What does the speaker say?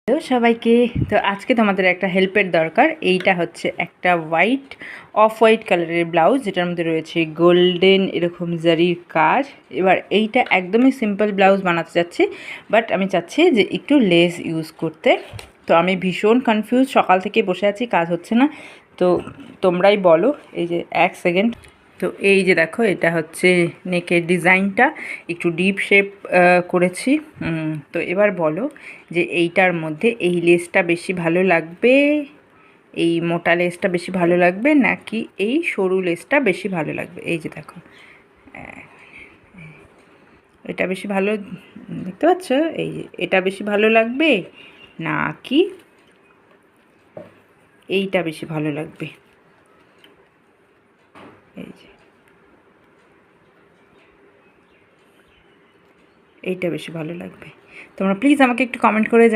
Hello সবাইকে। তো আজকে তোমাদের একটা হেল্পের দরকার। এইটা হচ্ছে একটা অফ হোয়াইট কালারের ব্লাউজ, যেটার মধ্যে রয়েছে গোল্ডেন এরকম জারির কাজ। এবার এইটা একদমই সিম্পল ব্লাউজ বানাতে চাচ্ছি, বাট আমি চাচ্ছি যে একটু লেস ইউজ করতে। তো আমি ভীষণ কনফিউজ, সকাল থেকে বসে আছি, কাজ হচ্ছে না। তো তোমরাই বলো। এই যে এক সেকেন্ড। তো এই যে দেখো, এটা হচ্ছে নেকের ডিজাইনটা, একটু ডিপ শেপ করেছি। তো এবার বলো যে এইটার মধ্যে এই লেসটা বেশি ভালো লাগবে, এই মোটা লেসটা বেশি ভালো লাগবে, নাকি এই সরু লেসটা বেশি ভালো লাগবে? এই যে দেখো, এটা বেশি ভালো, দেখতে পাচ্ছ? এই যে এটা বেশি ভালো লাগবে নাকি এইটা বেশি ভালো লাগবে? এই যে এইটা বেশি ভালো লাগবে। তোমরা প্লিজ আমাকে একটু কমেন্ট করে